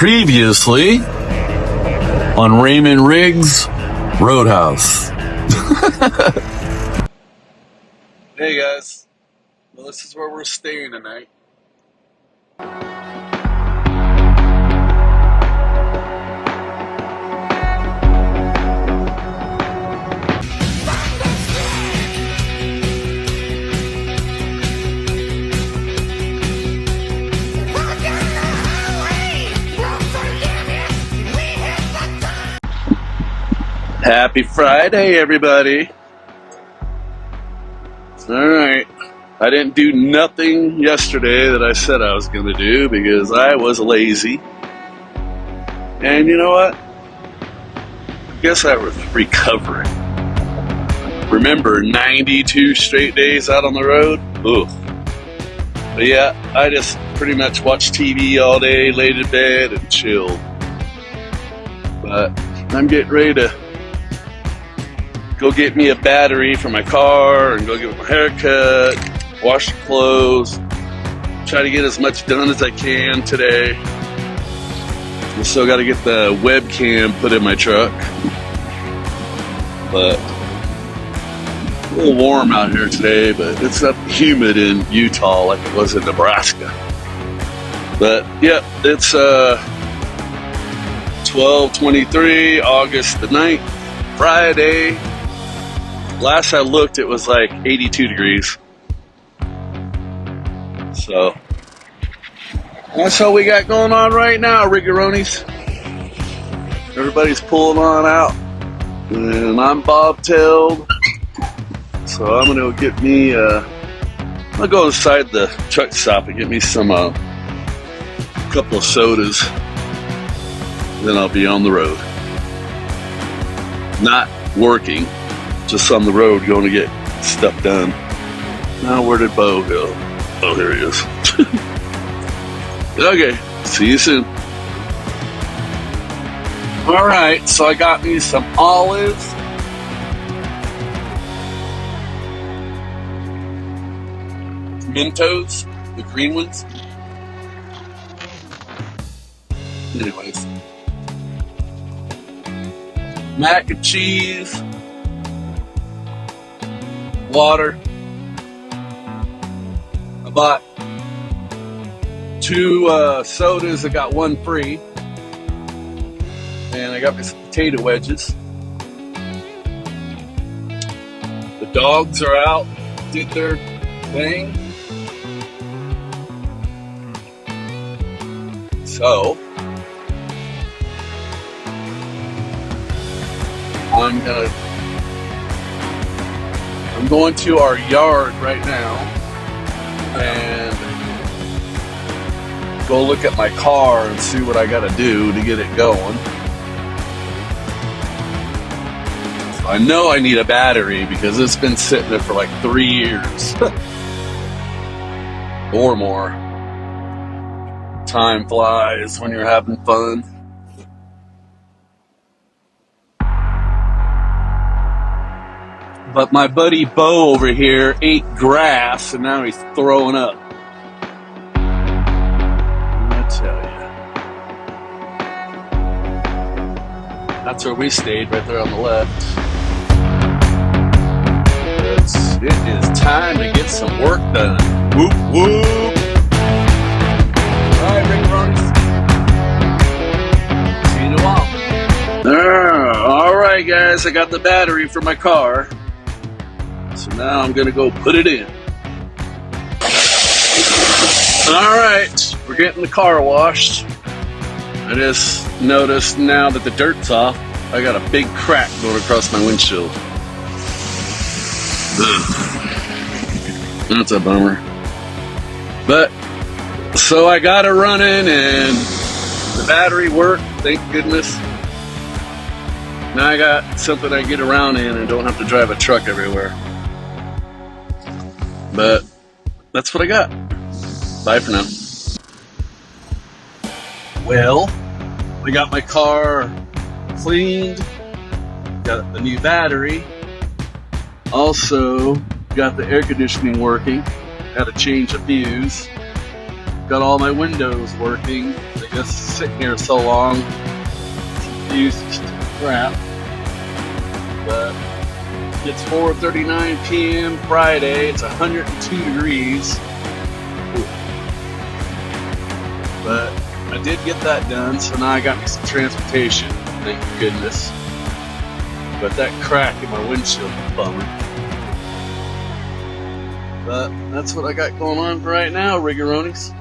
Previously on Raymond Riggs Roadhouse. Hey guys, well, this is where we're staying tonight. Happy Friday, everybody. Alright, I didn't do nothing yesterday that I said I was going to do because I was lazy. And you know what? I guess I was recovering. Remember, 92 straight days out on the road? Ugh. But yeah, I just pretty much watched TV all day, laid in bed, and chilled. But I'm getting ready to go get me a battery for my car and go get my haircut, wash the clothes, try to get as much done as I can today. I still got to get the webcam put in my truck, but a little warm out here today, but it's not humid in Utah like it was in Nebraska. But yeah, it's 12/23, August the 9th, Friday. Last I looked, it was like 82 degrees. So, that's what we got going on right now, Riggeronis. Everybody's pulling on out. And I'm bobtailed. So I'm going to get me, I'll go inside the truck stop and get me some, couple of sodas. Then I'll be on the road. Not working. Just on the road going to get stuff done. Now where did Bo go? Oh, here he is. Okay, see you soon. Alright, so I got me some olives. Mentos, the green ones. Anyways. Mac and cheese. Water. I bought 2 sodas. I got 1 free. And I got me some potato wedges. The dogs are out, did their thing. So, I'm going to our yard right now and go look at my car and see what I gotta do to get it going. So I know I need a battery because it's been sitting there for like 3 years or more. Time flies when you're having fun. But my buddy Bo over here ate grass and now he's throwing up. I tell you. That's where we stayed, right there on the left. It is time to get some work done. Whoop, whoop. Alright, Riggeronis. See you in a while. Alright, guys, I got the battery for my car. So now I'm going to go put it in. Alright, we're getting the car washed. I just noticed now that the dirt's off, I got a big crack going across my windshield. Ugh. That's a bummer. But, so I got it running and the battery worked, thank goodness. Now I got something I can get around in and don't have to drive a truck everywhere. But that's what I got. Bye for now. Well, we got my car cleaned, got the new battery, also got the air conditioning working, got to change the fuse, got all my windows working. I guess sitting here so long, used to crap. But it's 4:39 p.m. Friday. It's 102 degrees. But I did get that done, so now I got me some transportation. Thank goodness. But that crack in my windshield is a bummer. But that's what I got going on for right now, Riggeronis.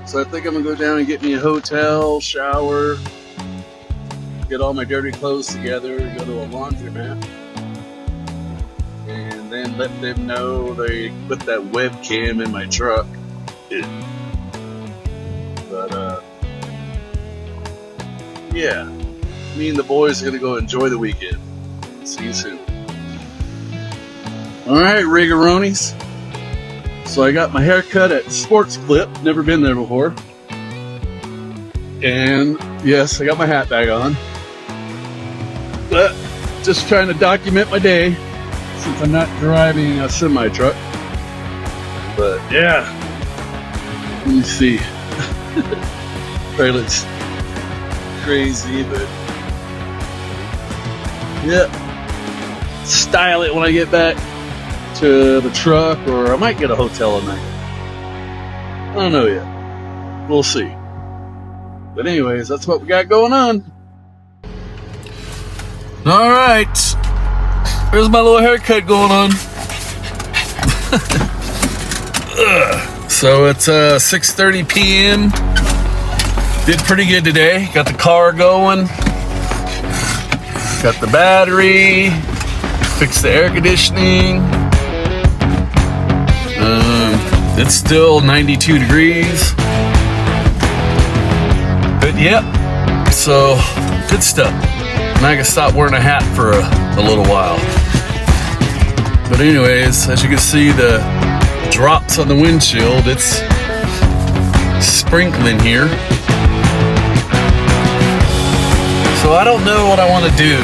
So I think I'm gonna go down and get me a hotel, shower, get all my dirty clothes together, go to a laundromat, and then let them know they put that webcam in my truck. But yeah, me and the boys are gonna go enjoy the weekend. See you soon. Alright, Riggeronis. So I got my hair cut at Sports Clip, never been there before. And yes, I got my hat bag on. But just trying to document my day since I'm not driving a semi truck. But yeah, let me see. Probably looks crazy, but yeah, style it when I get back to the truck, or I might get a hotel tonight. I don't know yet. We'll see. But anyways, that's what we got going on. All right, there's my little haircut going on. So it's 6:30 p.m. Did pretty good today. Got the car going. Got the battery. Fixed the air conditioning. It's still 92 degrees. But yep, so good stuff. Now I can stop wearing a hat for a little while. But anyways, as you can see, the drops on the windshield, it's sprinkling here. So I don't know what I want to do.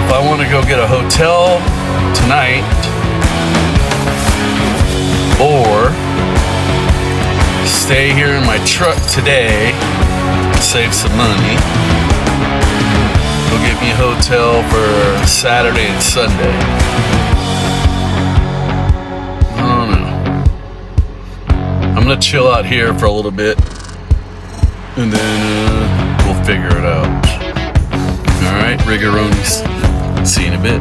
If I want to go get a hotel tonight, or stay here in my truck today, save some money, go get me a hotel for Saturday and Sunday. I don't know. I'm gonna chill out here for a little bit, and then we'll figure it out. Alright, Riggeronis. See you in a bit.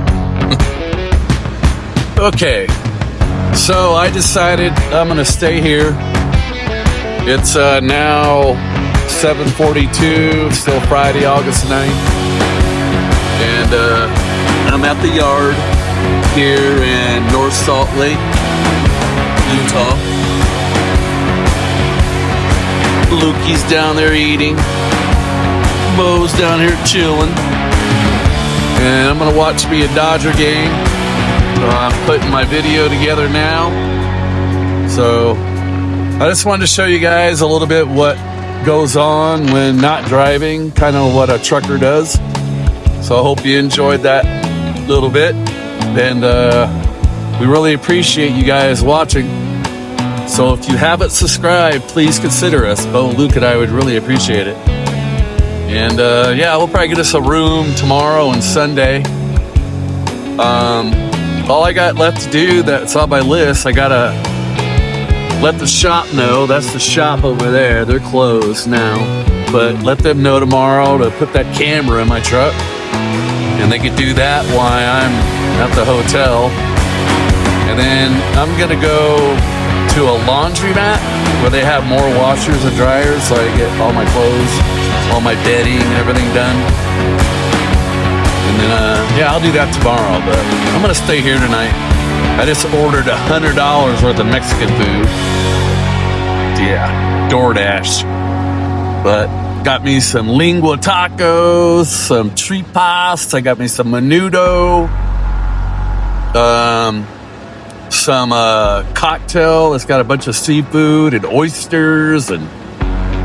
Okay. So I decided I'm gonna stay here. It's now 7:42, still Friday, August 9th. And I'm at the yard here in North Salt Lake, Utah. Lukey's down there eating. Bo's down here chilling. And I'm gonna watch me a Dodger game. I'm putting my video together now. So I just wanted to show you guys a little bit what goes on when not driving, kind of what a trucker does. So I hope you enjoyed that little bit. And we really appreciate you guys watching. So if you haven't subscribed, please consider us. Bo, Luke, and I would really appreciate it. And yeah, we'll probably get us a room tomorrow and Sunday. All I got left to do that's on my list, I gotta let the shop know. That's the shop over there. They're closed now. But let them know tomorrow to put that camera in my truck. And they could do that while I'm at the hotel. And then I'm gonna go to a laundromat where they have more washers and dryers, so I get all my clothes, all my bedding, everything done. And then, yeah, I'll do that tomorrow, but I'm gonna stay here tonight. I just ordered $100 worth of Mexican food. Yeah, DoorDash. But got me some lengua tacos, some tripas. I got me some menudo, some cocktail that's got a bunch of seafood and oysters and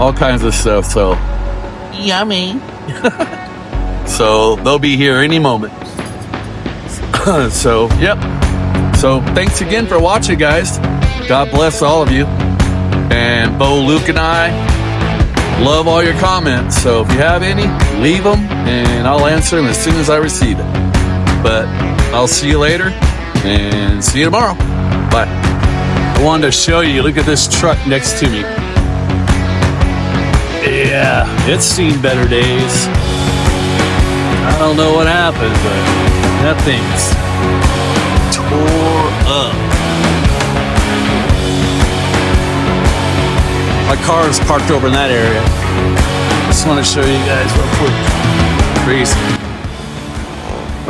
all kinds of stuff. So yummy. So they'll be here any moment. So yep. So thanks again for watching, guys. God bless all of you. And Bo, Luke, and I love all your comments. So if you have any, leave them, and I'll answer them as soon as I receive it. But I'll see you later, and see you tomorrow. Bye. I wanted to show you. Look at this truck next to me. Yeah, it's seen better days. I don't know what happened, but that thing's tore up. My car is parked over in that area. Just want to show you guys real quick. Crazy.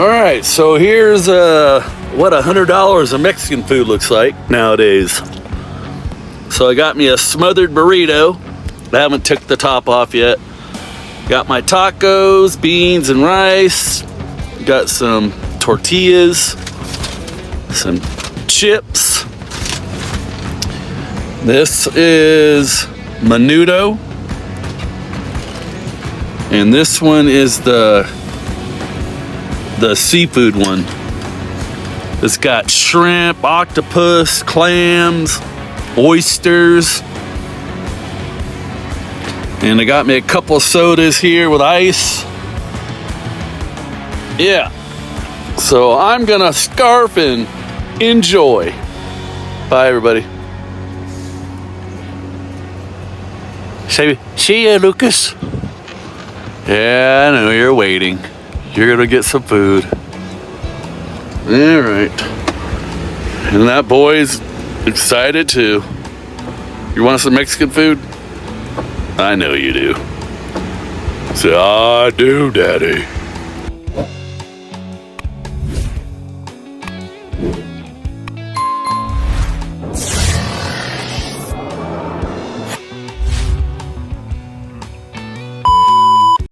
All right, so here's what $100 of Mexican food looks like nowadays. So I got me a smothered burrito. I haven't took the top off yet. Got my tacos, beans and rice. Got some tortillas, some chips. This is menudo. And this one is the seafood one. It's got shrimp, octopus, clams, oysters. And I got me a couple sodas here with ice. Yeah. So I'm gonna scarf and enjoy. Bye, everybody. See ya, Lucas. Yeah, I know you're waiting. You're gonna get some food. All right. And that boy's excited too. You want some Mexican food? I know you do. Say, I do, Daddy.